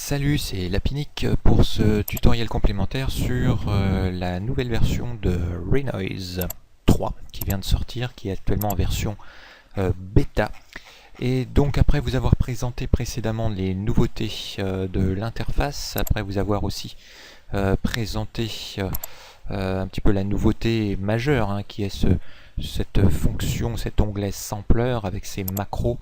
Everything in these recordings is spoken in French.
Salut, c'est Lapinic pour ce tutoriel complémentaire sur la nouvelle version de Renoise 3 qui vient de sortir, qui est actuellement en version bêta. Et donc après vous avoir présenté précédemment les nouveautés de l'interface, après vous avoir aussi présenté un petit peu la nouveauté majeure qui est cette fonction, cet onglet sampler avec ses macros,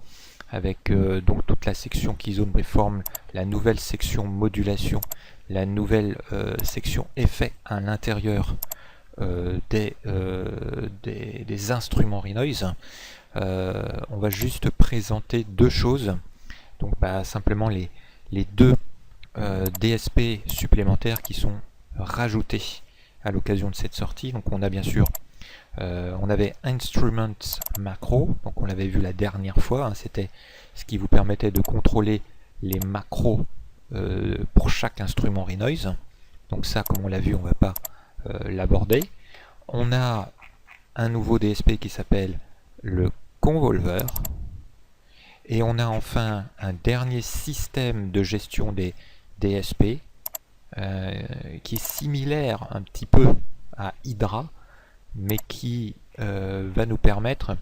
avec donc toute la section Keyzone Waveform, la nouvelle section modulation, la nouvelle section effet à l'intérieur des instruments Renoise. On va juste présenter deux choses. Donc simplement les deux DSP supplémentaires qui sont rajoutés à l'occasion de cette sortie. Donc on a bien sûr on avait Instruments Macro, donc on l'avait vu la dernière fois, c'était ce qui vous permettait de contrôler les macros pour chaque instrument Renoise. Donc ça, comme on l'a vu, on ne va pas l'aborder. On a un nouveau DSP qui s'appelle le Convolver. Et on a enfin un dernier système de gestion des DSP qui est similaire un petit peu à Hydra, mais qui va nous permettre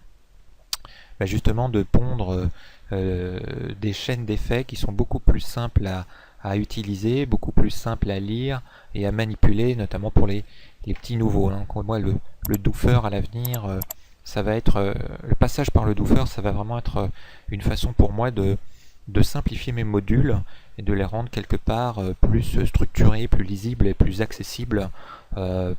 justement de pondre des chaînes d'effets qui sont beaucoup plus simples à utiliser, beaucoup plus simples à lire et à manipuler, notamment pour les petits nouveaux. Moi, le doofer à l'avenir, ça va être le passage par le doofer, ça va vraiment être une façon pour moi de simplifier mes modules et de les rendre quelque part plus structurés, plus lisibles et plus accessibles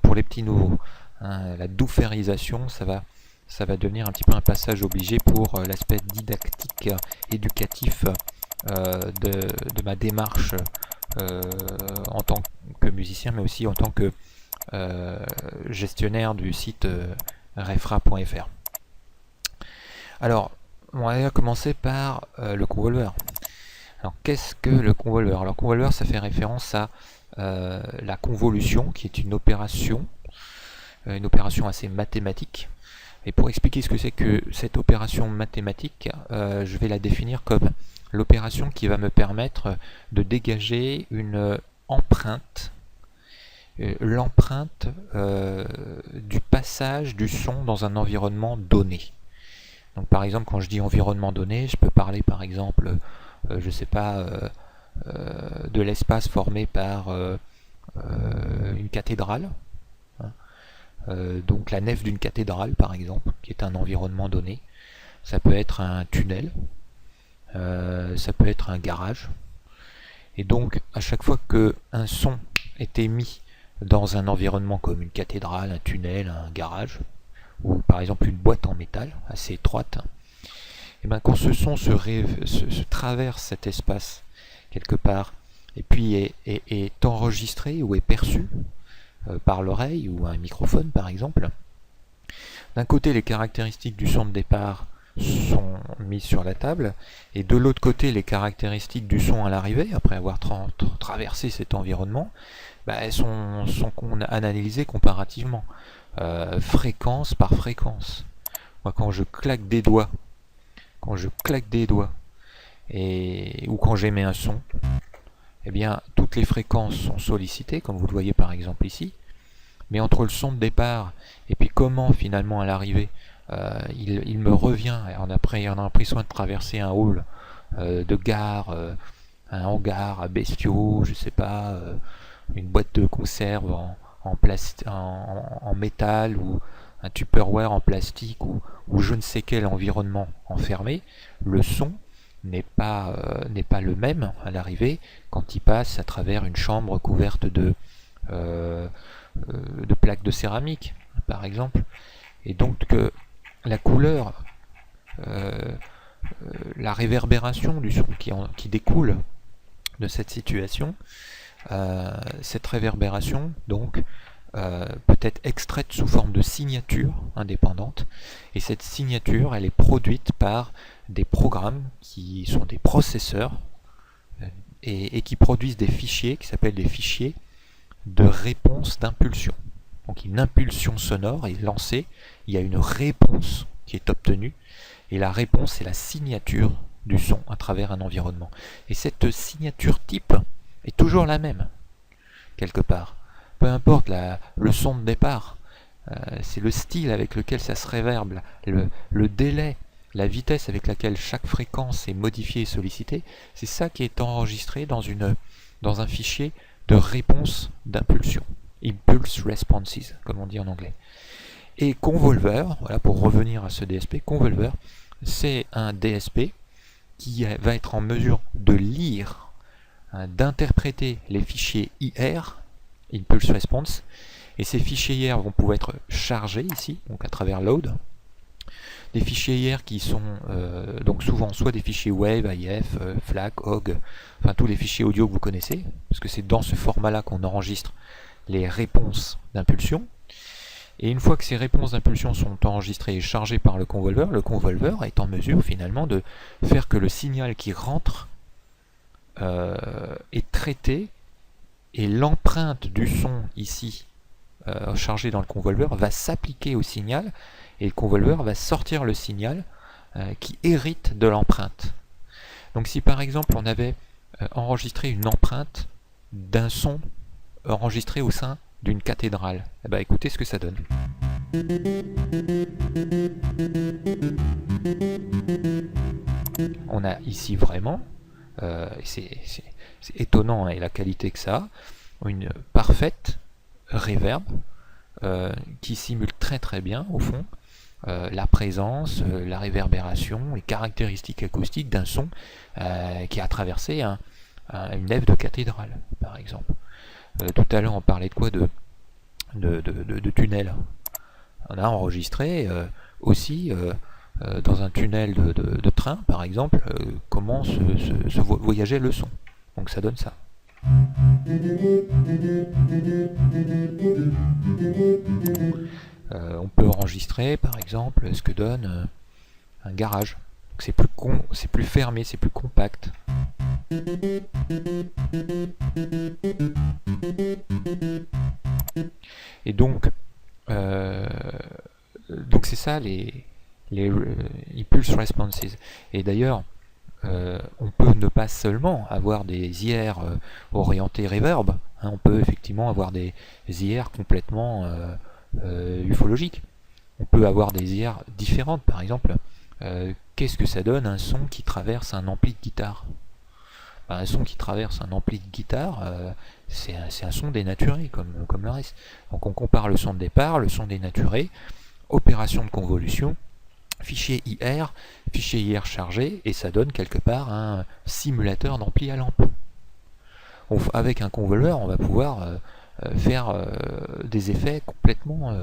pour les petits nouveaux. La dooférisation, ça va devenir un petit peu un passage obligé pour l'aspect didactique, éducatif de ma démarche en tant que musicien, mais aussi en tant que gestionnaire du site refra.fr. Alors, on va commencer par le Convolver. Alors, qu'est-ce que le Convolver? Alors, Convolver, ça fait référence à la convolution, qui est une opération assez mathématique. Et pour expliquer ce que c'est que cette opération mathématique, je vais la définir comme l'opération qui va me permettre de dégager une empreinte, l'empreinte du passage du son dans un environnement donné. Donc par exemple, quand je dis environnement donné, je peux parler par exemple, je sais pas, de l'espace formé par une cathédrale. Donc la nef d'une cathédrale par exemple, qui est un environnement donné. Ça peut être un tunnel, ça peut être un garage. Et donc à chaque fois qu'un son est émis dans un environnement comme une cathédrale, un tunnel, un garage, ou par exemple une boîte en métal assez étroite, et quand ce son se traverse cet espace quelque part, et puis est enregistré ou est perçu par l'oreille ou un microphone par exemple. D'un côté, les caractéristiques du son de départ sont mises sur la table, et de l'autre côté, les caractéristiques du son à l'arrivée, après avoir traversé cet environnement, elles sont analysées comparativement, fréquence par fréquence. Moi, quand je claque des doigts, ou quand j'émets un son, eh bien, toutes les fréquences sont sollicitées, comme vous le voyez par exemple ici, mais entre le son de départ et puis comment finalement à l'arrivée il me revient, après on a pris soin de traverser un hall de gare, un hangar à bestiaux, je sais pas, une boîte de conserve en métal, ou un Tupperware en plastique, ou je ne sais quel environnement enfermé, le son n'est pas le même à l'arrivée quand il passe à travers une chambre couverte de plaques de céramique par exemple. Et donc la couleur, la réverbération du son qui découle de cette situation, cette réverbération donc peut être extraite sous forme de signature indépendante, et cette signature elle est produite par des programmes qui sont des processeurs et qui produisent des fichiers qui s'appellent des fichiers de réponse d'impulsion. Donc une impulsion sonore est lancée, il y a une réponse qui est obtenue, et la réponse c'est la signature du son à travers un environnement. Et cette signature type, est toujours la même, quelque part. Peu importe le son de départ, c'est le style avec lequel ça se réverbe, le délai, la vitesse avec laquelle chaque fréquence est modifiée et sollicitée, c'est ça qui est enregistré dans un fichier de réponse d'impulsion. Impulse responses, comme on dit en anglais. Et Convolver, voilà, pour revenir à ce DSP, Convolver, c'est un DSP qui va être en mesure de lire, d'interpréter les fichiers IR, Impulse Response, et ces fichiers IR vont pouvoir être chargés ici, donc à travers load. Des fichiers IR qui sont donc souvent soit des fichiers Wave, AIF, FLAC, OGG, enfin tous les fichiers audio que vous connaissez, parce que c'est dans ce format-là qu'on enregistre les réponses d'impulsion. Et une fois que ces réponses d'impulsion sont enregistrées et chargées par le convolver est en mesure finalement de faire que le signal qui rentre est traité, et l'empreinte du son ici chargé dans le convolver va s'appliquer au signal, et le convolver va sortir le signal qui hérite de l'empreinte. Donc si par exemple on avait enregistré une empreinte d'un son enregistré au sein d'une cathédrale, eh ben, écoutez ce que ça donne. On a ici vraiment, c'est étonnant, et la qualité que ça a, une parfaite reverb qui simule très très bien au fond la présence, la réverbération, les caractéristiques acoustiques d'un son qui a traversé une nef de cathédrale, par exemple. Tout à l'heure on parlait de quoi, de tunnel. On a enregistré aussi dans un tunnel de train, par exemple, comment se voyageait le son. Donc ça donne ça. On peut enregistrer par exemple ce que donne un garage. C'est plus fermé, c'est plus compact. Et donc c'est ça les impulse responses. Et d'ailleurs on peut ne pas seulement avoir des IR orientés reverb, hein, on peut effectivement avoir des IR complètement ufologiques. On peut avoir des IR différentes, par exemple. Qu'est-ce que ça donne un son qui traverse un ampli de guitare? Un son qui traverse un ampli de guitare, c'est un son dénaturé comme le reste. Donc on compare le son de départ, le son dénaturé, opération de convolution, fichier IR chargé, et ça donne quelque part un simulateur d'ampli à lampe. Avec un convolver, on va pouvoir faire des effets complètement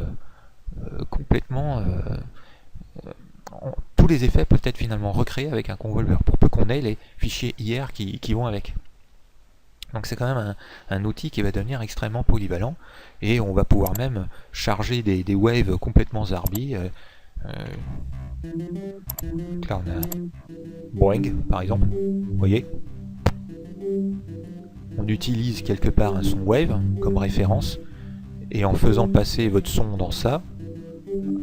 tous les effets peuvent être finalement recréés avec un convolver, pour peu qu'on ait les fichiers IR qui vont avec. Donc c'est quand même un outil qui va devenir extrêmement polyvalent, et on va pouvoir même charger des waves complètement zarbi. Là on a Boeing par exemple, vous voyez, on utilise quelque part un son wave comme référence, et en faisant passer votre son dans ça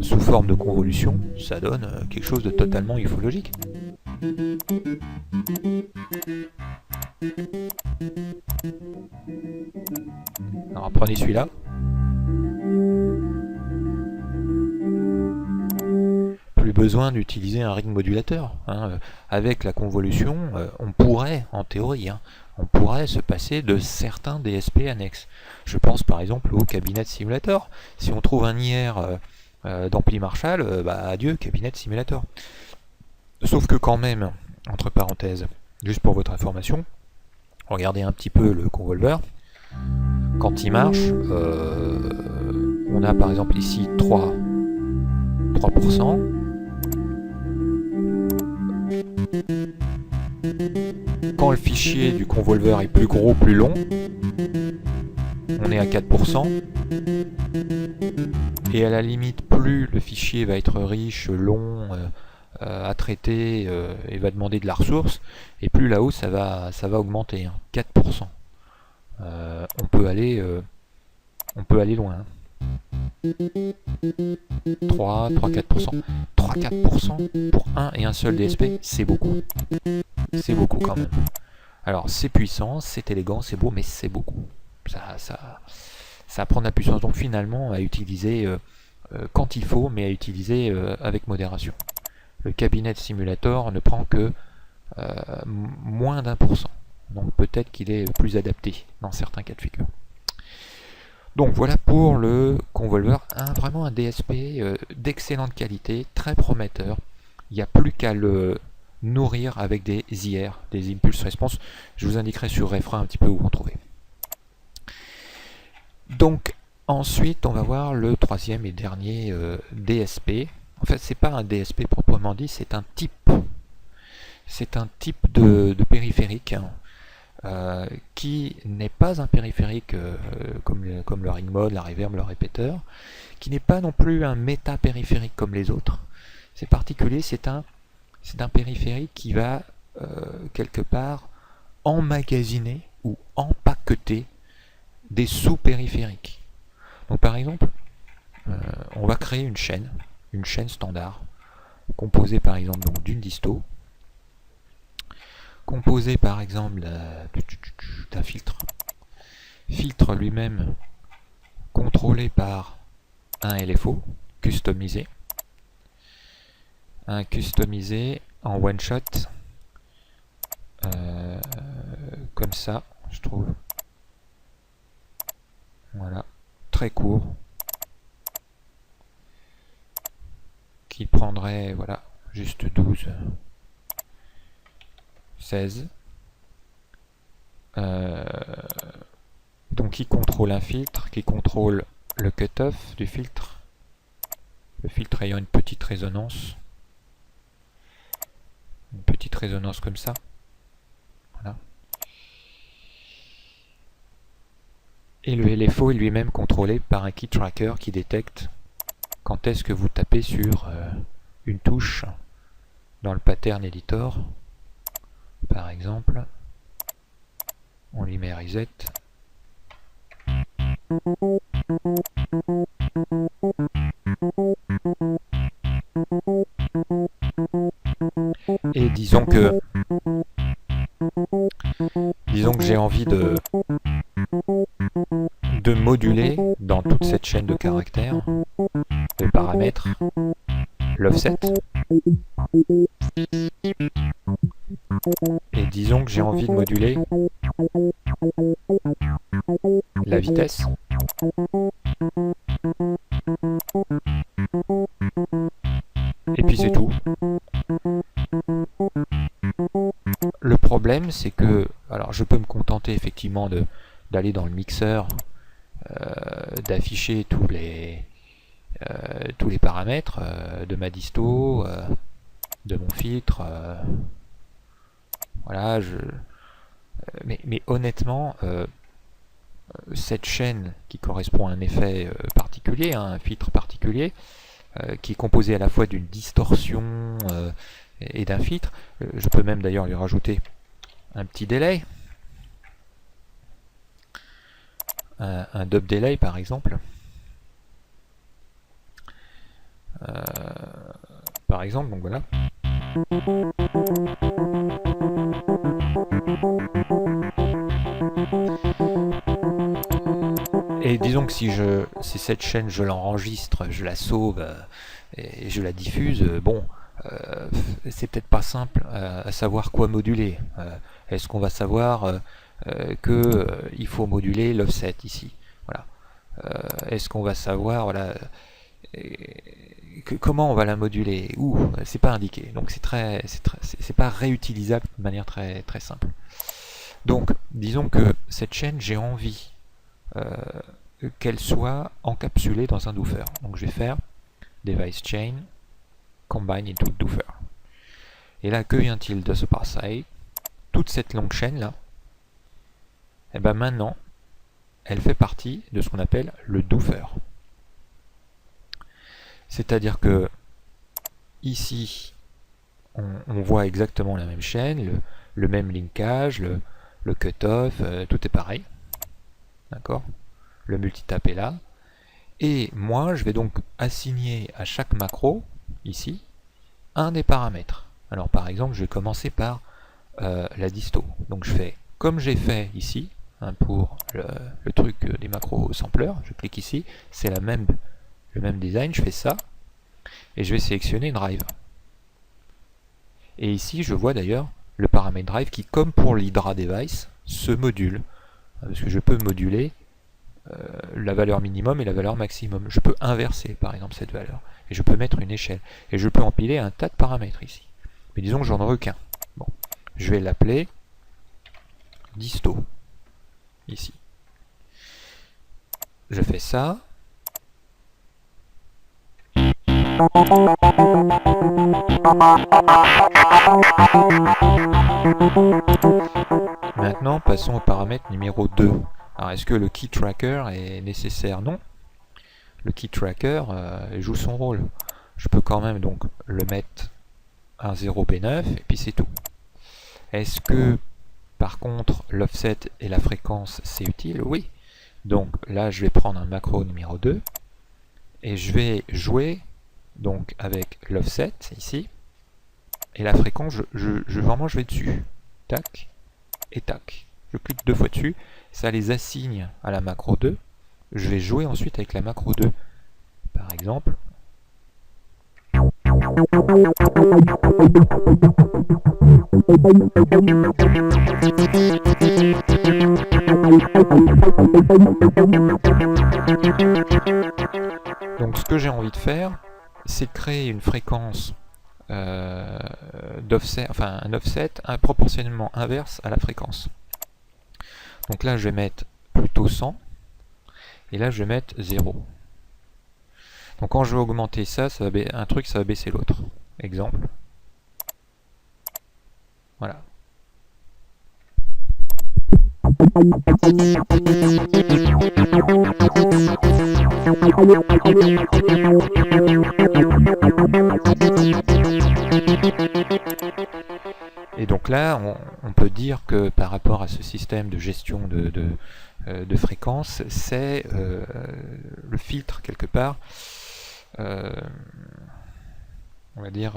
sous forme de convolution, ça donne quelque chose de totalement ufologique. Alors prenez celui-là. Plus besoin d'utiliser un ring modulateur. Hein. Avec la convolution, on pourrait, en théorie, on pourrait se passer de certains DSP annexes. Je pense par exemple au cabinet simulator. Si on trouve un IR d'ampli Marshall, adieu cabinet simulator. Sauf que quand même, entre parenthèses, juste pour votre information, regardez un petit peu le convolver. Quand il marche, on a par exemple ici 3%. Quand le fichier du convolver est plus gros, plus long, on est à 4%. Et à la limite, plus le fichier va être riche, long, à traiter et va demander de la ressource, et plus là-haut ça va augmenter, 4%. On peut aller loin. 3-4%. 3-4% pour un et un seul DSP, c'est beaucoup. C'est beaucoup quand même. Alors c'est puissant, c'est élégant, c'est beau, mais c'est beaucoup. Ça prend de la puissance. Donc finalement, à utiliser quand il faut, mais à utiliser avec modération. Le cabinet simulator ne prend que moins d'1%. Donc peut-être qu'il est plus adapté dans certains cas de figure. Donc voilà pour le Convolver, vraiment un DSP d'excellente qualité, très prometteur. Il n'y a plus qu'à le nourrir avec des IR, des Impulse Response. Je vous indiquerai sur Refrain un petit peu où en trouver. Donc ensuite on va voir le troisième et dernier DSP. En fait c'est pas un DSP proprement dit, c'est un type. C'est un type de périphérique qui n'est pas un périphérique comme le ring mode, la reverb, le répéteur, qui n'est pas non plus un méta périphérique comme les autres. C'est particulier, c'est un périphérique qui va quelque part emmagasiner ou empaqueter des sous-périphériques. Donc par exemple, on va créer une chaîne standard, composée par exemple d'une disto, composée par exemple d'un filtre lui-même contrôlé par un LFO customisé, en one shot comme ça, je trouve, voilà, très court, qui prendrait voilà juste 12 16. Donc qui contrôle un filtre, qui contrôle le cutoff du filtre, le filtre ayant une petite résonance comme ça. Voilà. Et le LFO est lui-même contrôlé par un key tracker qui détecte quand est-ce que vous tapez sur une touche dans le pattern editor. Par exemple, on lui met reset. Et disons que j'ai envie de moduler dans toute cette chaîne de caractères, de paramètres, l'offset. Et disons que j'ai envie de moduler la vitesse. Et puis c'est tout. Le problème c'est que, alors je peux me contenter effectivement d'aller dans le mixeur, d'afficher tous les paramètres de ma disto, de mon filtre. Voilà, mais honnêtement, cette chaîne qui correspond à un effet particulier, un filtre particulier, qui est composé à la fois d'une distorsion et d'un filtre, je peux même d'ailleurs lui rajouter un petit délai, un dub delay par exemple. Donc voilà. Et disons que si cette chaîne je l'enregistre, je la sauve et je la diffuse, bon, c'est peut-être pas simple à savoir quoi moduler. Est-ce qu'on va savoir qu'il faut moduler l'offset ici, voilà. Est-ce qu'on va savoir, voilà, comment on va la moduler? C'est pas indiqué, donc c'est pas réutilisable de manière très très simple. Donc disons que cette chaîne, j'ai envie qu'elle soit encapsulée dans un doofer. Donc je vais faire device chain combine into doofer. Et là, que vient-il de se passer? Toute cette longue chaîne là, et ben maintenant, elle fait partie de ce qu'on appelle le doofer. C'est-à-dire que ici, on voit exactement la même chaîne, le même linkage, le cutoff, tout est pareil. D'accord? Le multitap est là. Et moi, je vais donc assigner à chaque macro, ici, un des paramètres. Alors par exemple, je vais commencer par la disto. Donc je fais comme j'ai fait ici, hein, pour le truc des macros sampleurs. Je clique ici, c'est le même design, je fais ça, et je vais sélectionner Drive. Et ici, je vois d'ailleurs le paramètre Drive qui, comme pour l'Hydra Device, se module. Parce que je peux moduler la valeur minimum et la valeur maximum. Je peux inverser, par exemple, cette valeur. Et je peux mettre une échelle. Et je peux empiler un tas de paramètres ici. Mais disons que j'en aurai qu'un. Bon. Je vais l'appeler disto. Ici. Je fais ça. Maintenant, passons au paramètre numéro 2. Alors, est-ce que le key tracker est nécessaire? Non. Le key tracker joue son rôle. Je peux quand même donc le mettre à 0B9 et puis c'est tout. Est-ce que par contre l'offset et la fréquence c'est utile? Oui. Donc là je vais prendre un macro numéro 2 et je vais jouer donc avec l'offset ici et la fréquence, vraiment je vais dessus. Tac et tac. Je clique 2 fois dessus, ça les assigne à la macro 2. Je vais jouer ensuite avec la macro 2. Par exemple, donc ce que j'ai envie de faire, c'est de créer une fréquence d'offset, enfin un offset proportionnellement inverse à la fréquence. Donc là je vais mettre plutôt 100 et là je vais mettre 0. Donc quand je vais augmenter ça, ça va baisser l'autre. Exemple. Voilà. Et donc là, on peut dire que par rapport à ce système de gestion de fréquence, c'est le filtre quelque part. On va dire,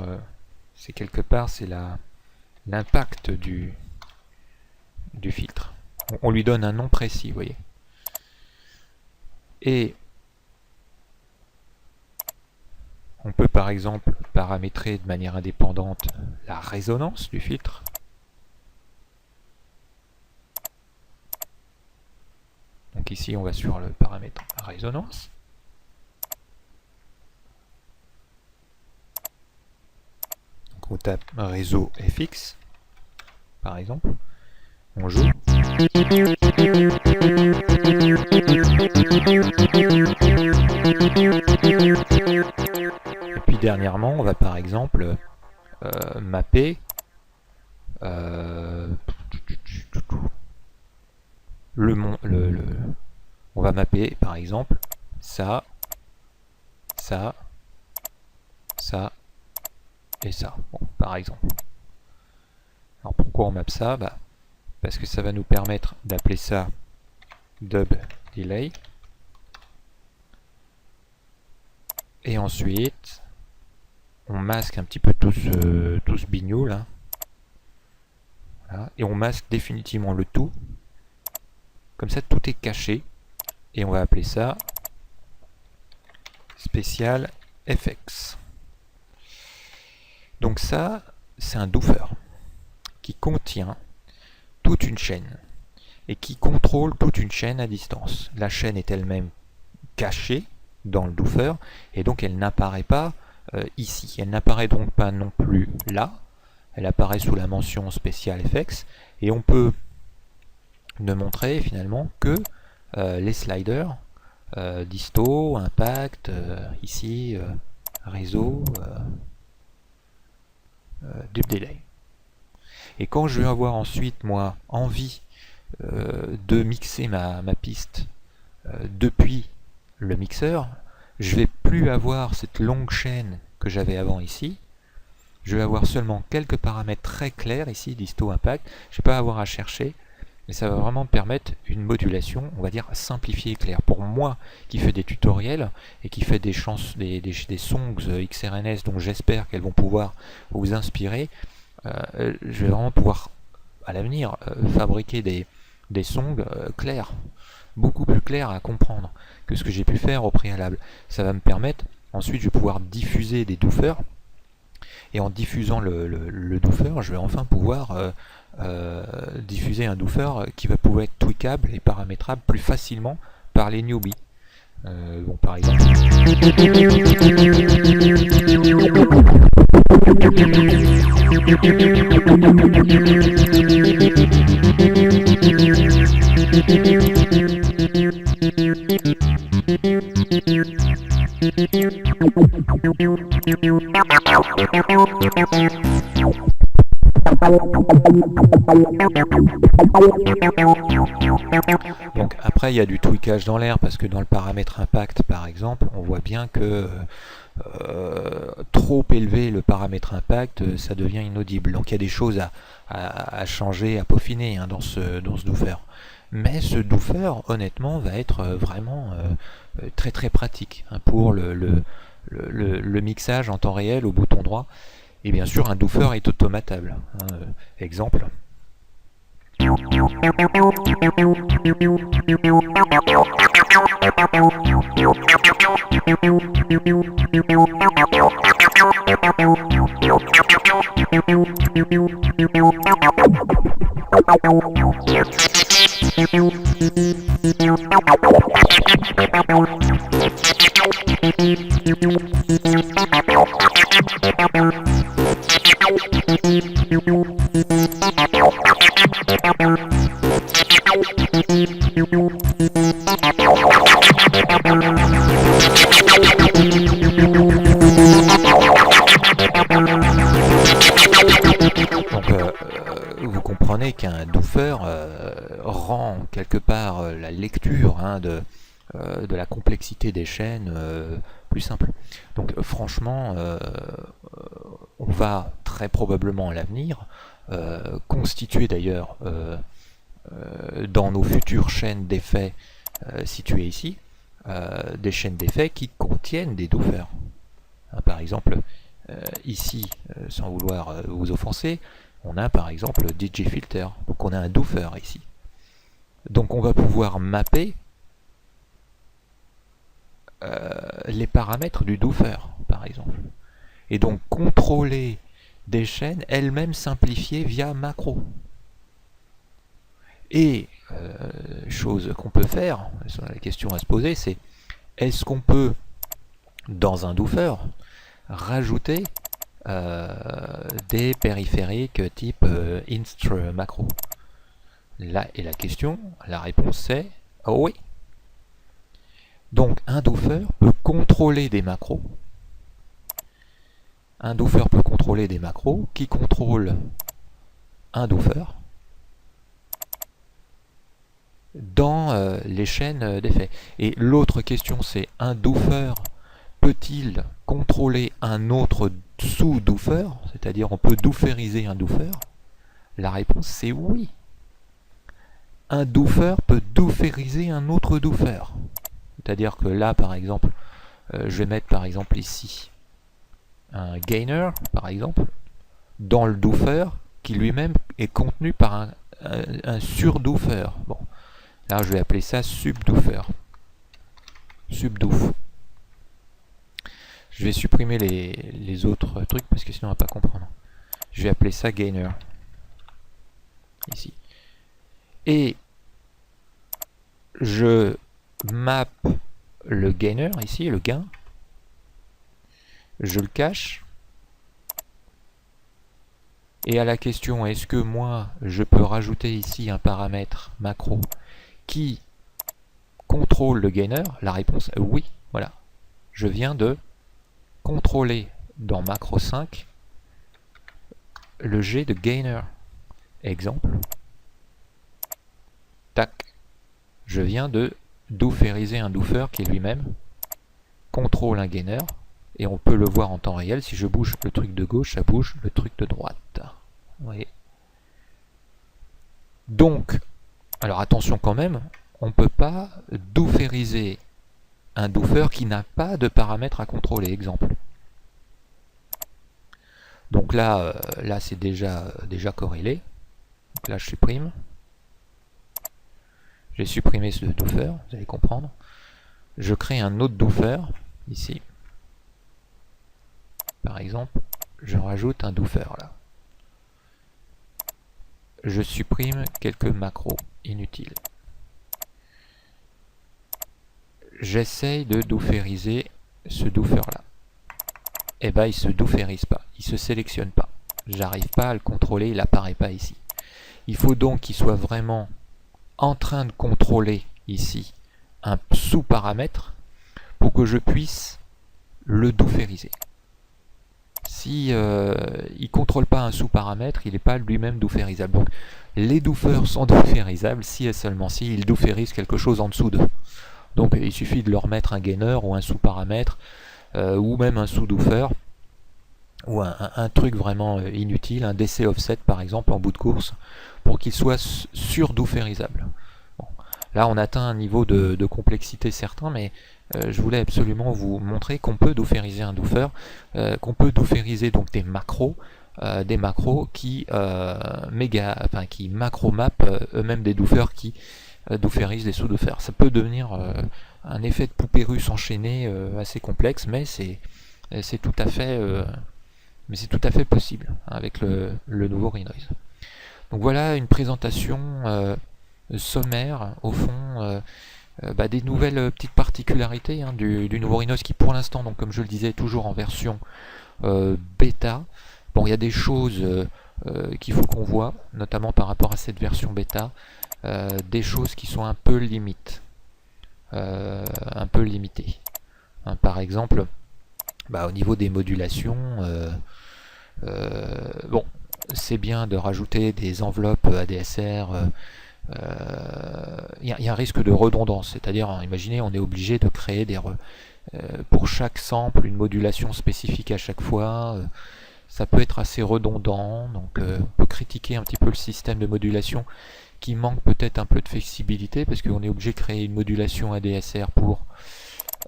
c'est quelque part, c'est l'impact du filtre. On lui donne un nom précis, vous voyez. Et on peut par exemple paramétrer de manière indépendante la résonance du filtre. Donc ici on va sur le paramètre résonance. Donc on tape réseau FX par exemple. On joue. Et puis dernièrement, on va par exemple mapper on va mapper par exemple ça et ça, bon, par exemple. Alors pourquoi on mappe ça? Parce que ça va nous permettre d'appeler ça dub delay. Et ensuite, on masque un petit peu tout ce bignou là. Voilà. Et on masque définitivement le tout. Comme ça, tout est caché. Et on va appeler ça Special FX. Donc ça, c'est un doofer qui contient toute une chaîne et qui contrôle toute une chaîne à distance. La chaîne est elle-même cachée dans le doofer et donc elle n'apparaît pas ici. Elle n'apparaît donc pas non plus là. Elle apparaît sous la mention Special FX et on peut ne montrer finalement que les sliders disto, impact, ici réseau, dub delay. Et quand je vais avoir ensuite moi envie de mixer ma piste depuis le mixeur, je vais plus avoir cette longue chaîne que j'avais avant ici. Je vais avoir seulement quelques paramètres très clairs ici, disto, impact. Je ne vais pas avoir à chercher. Et ça va vraiment permettre une modulation, on va dire, simplifiée et claire. Pour moi qui fais des tutoriels et qui fait des songs XRNS dont j'espère qu'elles vont pouvoir vous inspirer, je vais vraiment pouvoir à l'avenir fabriquer des songs clairs, beaucoup plus clairs à comprendre que ce que j'ai pu faire au préalable. Ça va me permettre, ensuite je vais pouvoir diffuser des doofers, et en diffusant le doofer, je vais enfin pouvoir diffuser un doofer qui va pouvoir être tweakable et paramétrable plus facilement par les newbies. Bon, par exemple. Donc après il y a du tweakage dans l'air parce que dans le paramètre impact par exemple on voit bien que trop élevé le paramètre impact ça devient inaudible, donc il y a des choses à changer, à peaufiner dans ce doofer. Mais ce doofer honnêtement va être vraiment très très pratique pour le mixage en temps réel au bouton droit. Et bien sûr, un doofer est automatable. Exemple. Donc vous comprenez qu'un doofer rend quelque part la lecture de la complexité des chaînes plus simple. Donc franchement, on va très probablement à l'avenir constituer d'ailleurs dans nos futures chaînes d'effets situées ici, des chaînes d'effets qui contiennent des doofers. Par exemple, ici, sans vouloir vous offenser, on a par exemple DJ Filter, donc on a un doofer ici. Donc on va pouvoir mapper les paramètres du doofer, par exemple. Et donc contrôler des chaînes elles-mêmes simplifiées via macro. Et chose qu'on peut faire, la question à se poser, c'est est-ce qu'on peut, dans un doofer, rajouter des périphériques type inst macro? Là est la question, la réponse c'est oh oui. Donc un doofer peut contrôler des macros. Un doofer peut contrôler des macros qui contrôlent un doofer dans les chaînes d'effets. Et l'autre question c'est, un doofer peut-il contrôler un autre sous-doofer, c'est-à-dire on peut dooferiser un doofer? La réponse c'est oui. Un doofer peut dooferiser un autre doofer. C'est-à-dire que là par exemple, je vais mettre par exemple ici un gainer par exemple, dans le doofer qui lui-même est contenu par un sur-doofer. Bon, là je vais appeler ça subdoofer. Subdoof. Je vais supprimer les autres trucs parce que sinon on va pas comprendre. Je vais appeler ça gainer. Ici. Et je map le gainer ici, le gain. Je le cache. Et à la question, est-ce que moi je peux rajouter ici un paramètre macro qui contrôle le gainer? La réponse est oui. Voilà. Je viens de contrôler dans macro 5 le G de gainer. Exemple. Tac. Je viens de dooferiser un doofer qui lui-même contrôle un gainer. Et on peut le voir en temps réel. Si je bouge le truc de gauche, ça bouge le truc de droite. Vous voyez. Donc, alors attention quand même, on ne peut pas dooferiser un doofer qui n'a pas de paramètres à contrôler. Exemple. Donc là c'est déjà corrélé. Donc là je supprime. J'ai supprimé ce doofer, vous allez comprendre. Je crée un autre doofer, ici. Par exemple, je rajoute un doofer là. Je supprime quelques macros inutiles. J'essaye de dooferiser ce doofer là. Et ben il se dooferise pas, il se sélectionne pas. J'arrive pas à le contrôler, il apparaît pas ici. Il faut donc qu'il soit vraiment en train de contrôler ici un sous-paramètre pour que je puisse le dooferiser. Si il ne contrôle pas un sous-paramètre, il n'est pas lui-même dooférisable. Donc les doofers sont dooferisables si et seulement si ils dooférisent quelque chose en dessous d'eux. Donc il suffit de leur mettre un gainer ou un sous-paramètre ou même un sous-doofer ou un truc vraiment inutile, un DC offset par exemple en bout de course, pour qu'il soit sur-dooférisable. Bon. Là on atteint un niveau de complexité certain, mais je voulais absolument vous montrer qu'on peut dooferiser un doofer, qu'on peut dooferiser donc des macros qui qui macro-map eux-mêmes des doofers qui dooferisent des sous-doofers. Ça peut devenir un effet de poupée russe enchaîné assez complexe, mais c'est tout à fait possible avec le nouveau Renoise. Donc voilà une présentation sommaire au fond des nouvelles petites particularités du nouveau Renoise qui pour l'instant, donc comme je le disais, est toujours en version bêta. Bon, il y a des choses qu'il faut qu'on voit, notamment par rapport à cette version bêta, des choses qui sont un peu limites, limitées. Par exemple, au niveau des modulations, bon, c'est bien de rajouter des enveloppes ADSR. Il y a un risque de redondance, c'est-à-dire, imaginez, on est obligé de créer pour chaque sample une modulation spécifique à chaque fois. Ça peut être assez redondant, donc on peut critiquer un petit peu le système de modulation qui manque peut-être un peu de flexibilité parce qu'on est obligé de créer une modulation ADSR pour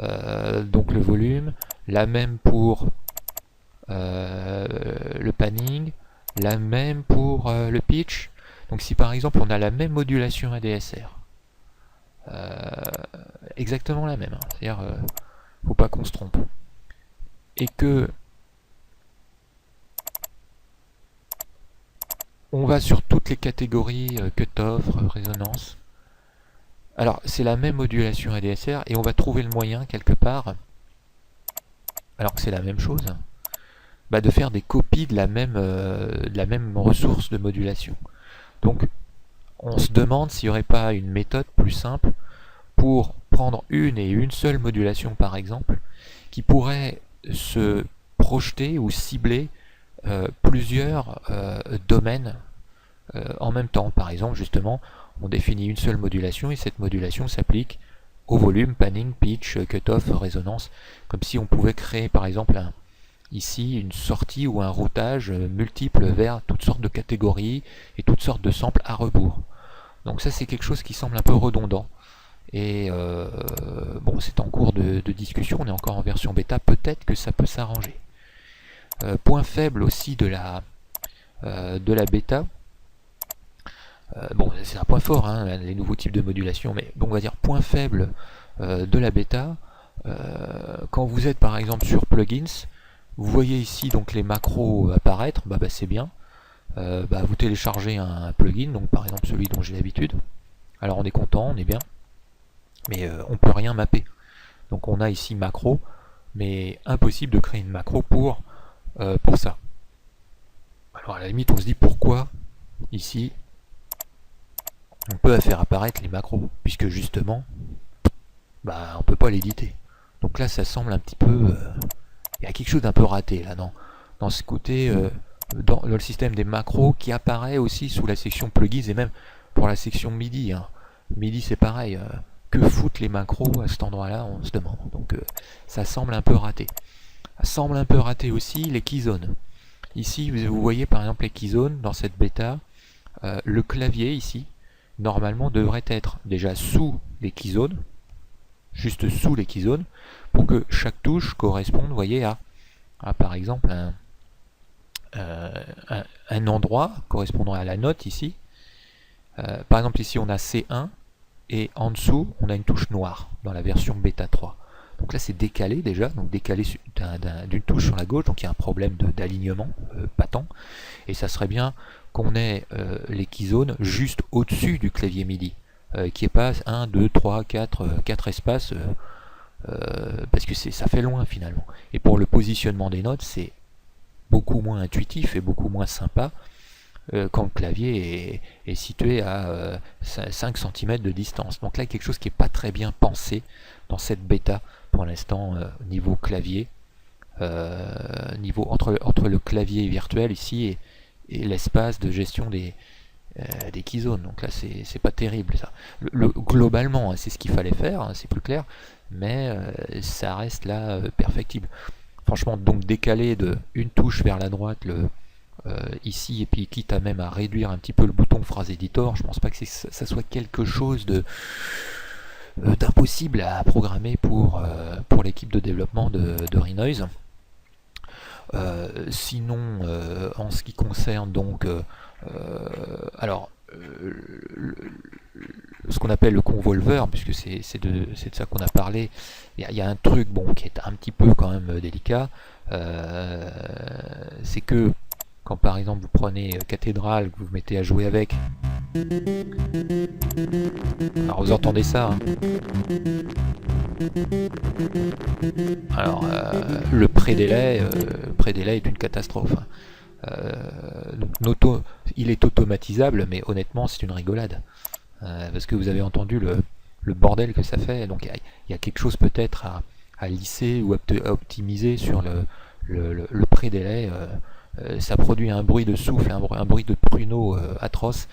donc le volume, la même pour le panning, la même pour le pitch. Donc si par exemple on a la même modulation ADSR, exactement la même, c'est-à-dire faut pas qu'on se trompe, et que on va sur toutes les catégories cutoff, résonance, alors c'est la même modulation ADSR et on va trouver le moyen quelque part, alors que c'est la même chose, de faire des copies de la même ressource de modulation. Donc on se demande s'il n'y aurait pas une méthode plus simple pour prendre une seule modulation par exemple, qui pourrait se projeter ou cibler plusieurs domaines en même temps. Par exemple, justement, on définit une seule modulation et cette modulation s'applique au volume, panning, pitch, cutoff, résonance, comme si on pouvait créer par exemple ici une sortie ou un routage multiple vers toutes sortes de catégories et toutes sortes de samples à rebours. Donc ça c'est quelque chose qui semble un peu redondant. Et bon, c'est en cours de discussion, on est encore en version bêta, peut-être que ça peut s'arranger. Point faible aussi de la bêta, bon c'est un point fort, les nouveaux types de modulation, mais bon, on va dire point faible de la bêta, quand vous êtes par exemple sur plugins, vous voyez ici donc les macros apparaître, c'est bien. Vous téléchargez un plugin, donc par exemple celui dont j'ai l'habitude. Alors on est content, on est bien, mais on peut rien mapper. Donc on a ici macro, mais impossible de créer une macro pour ça. Alors à la limite on se dit pourquoi ici on peut faire apparaître les macros, puisque justement on peut pas l'éditer. Donc là ça semble un petit peu... il y a quelque chose d'un peu raté là dans ce côté, dans le système des macros qui apparaît aussi sous la section plugins et même pour la section MIDI. MIDI c'est pareil, que foutent les macros à cet endroit là, on se demande. Donc ça semble un peu raté. Ça semble un peu raté aussi les keyzones. Ici vous voyez par exemple les keyzones dans cette bêta, le clavier ici normalement devrait être déjà sous les keyzones, juste sous les keyzones, pour que chaque touche corresponde, vous voyez, à par exemple un endroit correspondant à la note ici, Par exemple ici on a C1 et en dessous on a une touche noire dans la version bêta 3. Donc là c'est décalé déjà, donc décalé d'une touche sur la gauche, donc il y a un problème d'alignement patent, et ça serait bien qu'on ait les keyzones juste au-dessus du clavier MIDI, qui est pas 1, 2, 3, 4 espaces, parce que ça fait loin finalement. Et pour le positionnement des notes, c'est beaucoup moins intuitif et beaucoup moins sympa quand le clavier est situé à 5 cm de distance. Donc là, quelque chose qui n'est pas très bien pensé dans cette bêta pour l'instant, niveau clavier, niveau entre le clavier virtuel ici et l'espace de gestion des keyzones. Donc là, c'est pas terrible ça. Globalement, hein, c'est ce qu'il fallait faire, hein, c'est plus clair, mais ça reste là perfectible. Franchement, donc décaler de une touche vers la droite, ici, et puis quitte à même à réduire un petit peu le bouton phrase editor, je pense pas que ça soit quelque chose d'impossible à programmer pour l'équipe de développement de Renoise. Sinon, en ce qui concerne donc ce qu'on appelle le convolver, puisque c'est de ça qu'on a parlé, il y a un truc qui est un petit peu quand même délicat, c'est que quand par exemple vous prenez Cathédrale, que vous mettez à jouer avec, alors vous entendez ça, hein. Alors le pré-délai est une catastrophe, hein. Donc il est automatisable, mais honnêtement c'est une rigolade, parce que vous avez entendu le bordel que ça fait. Donc il y a quelque chose peut-être à lisser ou à optimiser sur le pré-délai. Ça produit un bruit de souffle, un bruit de pruneau atroce.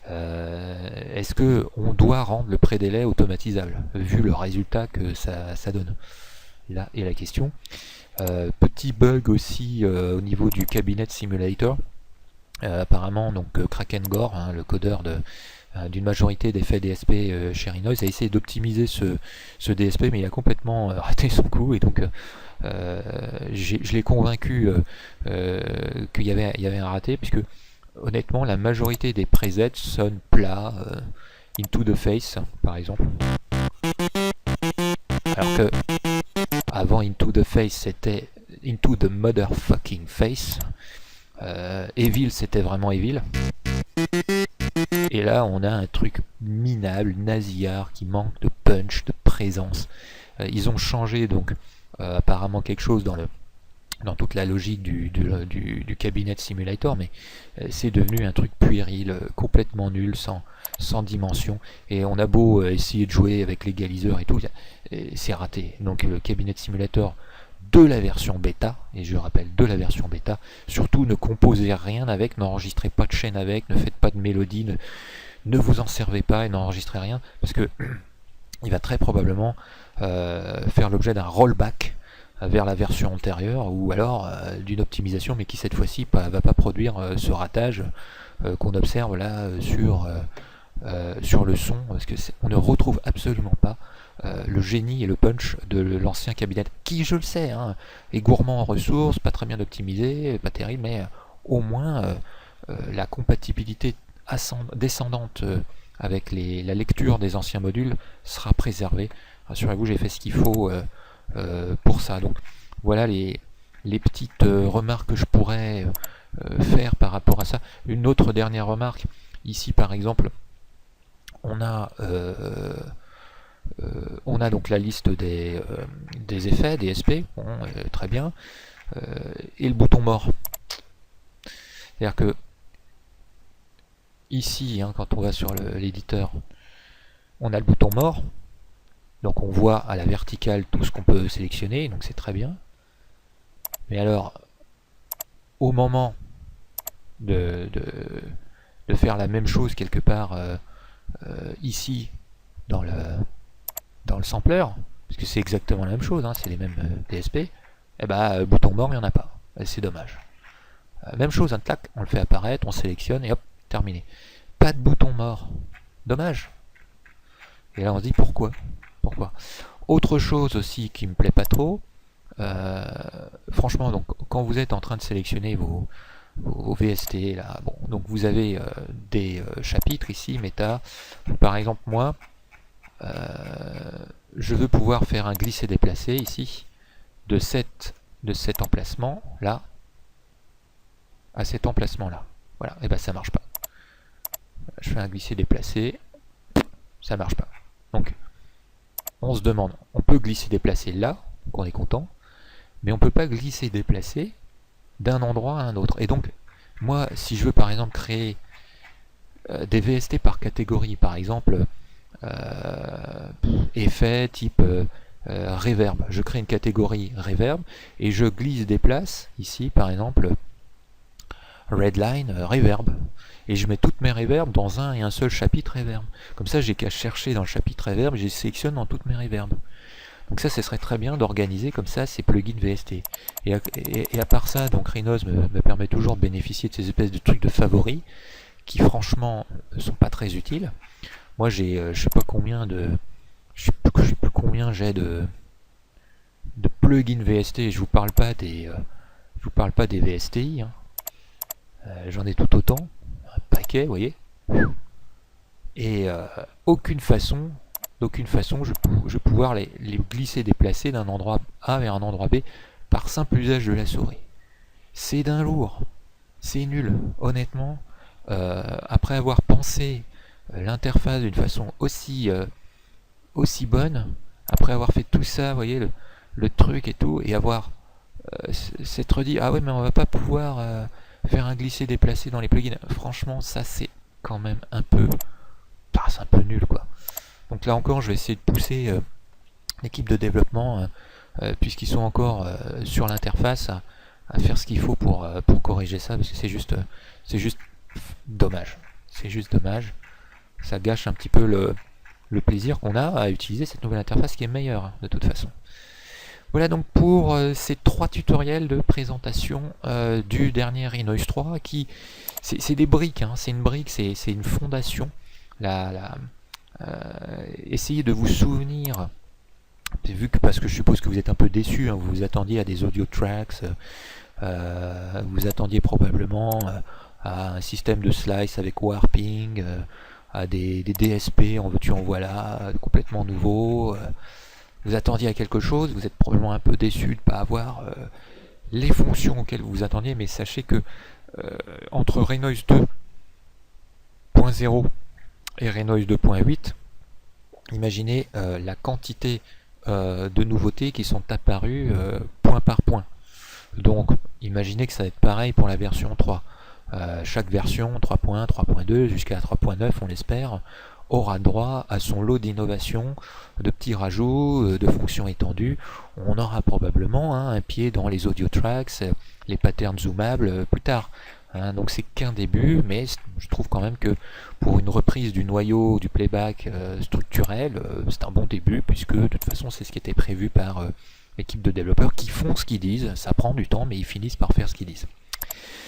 Est-ce que on doit rendre le pré-délai automatisable vu le résultat que ça donne? Là est la question. Petit bug aussi au niveau du Cabinet Simulator. Apparemment, donc Krakengore, hein, le codeur d'une majorité des faits DSP chez Renoise, a essayé d'optimiser ce DSP, mais il a complètement raté son coup, et donc je l'ai convaincu qu'il y avait un raté, puisque honnêtement la majorité des presets sonnent plats, into the face par exemple, alors que avant into the face c'était into the motherfucking face. Evil c'était vraiment Evil, et là on a un truc minable, nasillard, qui manque de punch, de présence. Ils ont changé donc apparemment quelque chose dans toute la logique du Cabinet Simulator, mais c'est devenu un truc puéril, complètement nul, sans dimension, et on a beau essayer de jouer avec l'égaliseur et tout, c'est raté. Donc le Cabinet Simulator de la version bêta, et je rappelle de la version bêta, surtout ne composez rien avec, n'enregistrez pas de chaîne avec, ne faites pas de mélodie, ne vous en servez pas et n'enregistrez rien, parce que il va très probablement faire l'objet d'un rollback vers la version antérieure, ou alors d'une optimisation, mais qui cette fois-ci va pas produire ce ratage qu'on observe là sur le son, parce que on ne retrouve absolument pas le génie et le punch de l'ancien cabinet, qui, je le sais, hein, est gourmand en ressources, pas très bien optimisé, pas terrible, mais au moins la compatibilité descendante avec la lecture des anciens modules sera préservée. Rassurez-vous, j'ai fait ce qu'il faut pour ça. Donc voilà les petites remarques que je pourrais faire par rapport à ça. Une autre dernière remarque, ici par exemple, on a donc la liste des effets, des SP, bon, très bien, et le bouton mort. C'est-à-dire que ici, hein, quand on va sur l'éditeur, on a le bouton mort, donc on voit à la verticale tout ce qu'on peut sélectionner, donc c'est très bien. Mais alors, au moment de faire la même chose quelque part ici dans le sampler, parce que c'est exactement la même chose, hein, c'est les mêmes DSP, et bah bouton mort il n'y en a pas, c'est dommage. Même chose, un clac, on le fait apparaître, on sélectionne et hop, terminé. Pas de bouton mort, dommage. Et là on se dit pourquoi. Autre chose aussi qui me plaît pas trop, franchement, donc quand vous êtes en train de sélectionner vos VST là. Bon, donc vous avez des chapitres ici, méta. Par exemple, moi, je veux pouvoir faire un glisser-déplacer ici de cet emplacement là à cet emplacement là. Voilà, et ben ça marche pas. Je fais un glisser-déplacer, ça marche pas. Donc on se demande, on peut glisser-déplacer là, donc on est content, mais on peut pas glisser-déplacer d'un endroit à un autre. Et donc moi, si je veux par exemple créer des VST par catégorie, par exemple effet type reverb, je crée une catégorie reverb et je glisse-déplace ici par exemple redline reverb, et je mets toutes mes reverbs dans un et un seul chapitre reverb. Comme ça, j'ai qu'à chercher dans le chapitre reverb, je les sélectionne dans toutes mes reverbs. Donc ça, ce serait très bien d'organiser comme ça ces plugins VST. Et à part ça, donc Rhinos me permet toujours de bénéficier de ces espèces de trucs de favoris qui franchement ne sont pas très utiles. Moi, j'ai je sais pas combien de je sais plus combien j'ai de plugins VST. Je vous parle pas des VSTI. Hein. J'en ai tout autant, un paquet, vous voyez. Et d'aucune façon, je vais pouvoir les glisser, déplacer d'un endroit A vers un endroit B par simple usage de la souris. C'est d'un lourd, c'est nul, honnêtement. Après avoir pensé l'interface d'une façon aussi bonne, après avoir fait tout ça, vous voyez, le truc et tout, et avoir s'être dit, ah ouais, mais on va pas pouvoir faire un glisser-déplacer dans les plugins. Franchement, ça c'est quand même un peu... c'est un peu nul, quoi. Donc là encore, je vais essayer de pousser l'équipe de développement, puisqu'ils sont encore sur l'interface, à faire ce qu'il faut pour corriger ça, parce que c'est juste dommage. C'est juste dommage. Ça gâche un petit peu le plaisir qu'on a à utiliser cette nouvelle interface qui est meilleure, de toute façon. Voilà donc pour ces 3 tutoriels de présentation du dernier Rhinois 3, qui c'est des briques, hein, c'est une brique, c'est une fondation. Essayez de vous souvenir, vu que parce que je suppose que vous êtes un peu déçus, hein, vous vous attendiez à des audio tracks, vous attendiez probablement à un système de slice avec warping, à des DSP en veux-tu en voilà, complètement nouveaux. Vous attendiez à quelque chose, vous êtes probablement un peu déçu de ne pas avoir les fonctions auxquelles vous vous attendiez, mais sachez que entre Rhinois 2.0 et Rhinois 2.8, imaginez la quantité de nouveautés qui sont apparues point par point. Donc imaginez que ça va être pareil pour la version 3. Chaque version 3.1, 3.2 jusqu'à 3.9, on l'espère, aura droit à son lot d'innovations, de petits rajouts, de fonctions étendues. On aura probablement un pied dans les audio tracks, les patterns zoomables plus tard. Donc c'est qu'un début, mais je trouve quand même que pour une reprise du noyau du playback structurel, c'est un bon début, puisque de toute façon c'est ce qui était prévu par l'équipe de développeurs qui font ce qu'ils disent. Ça prend du temps, mais ils finissent par faire ce qu'ils disent.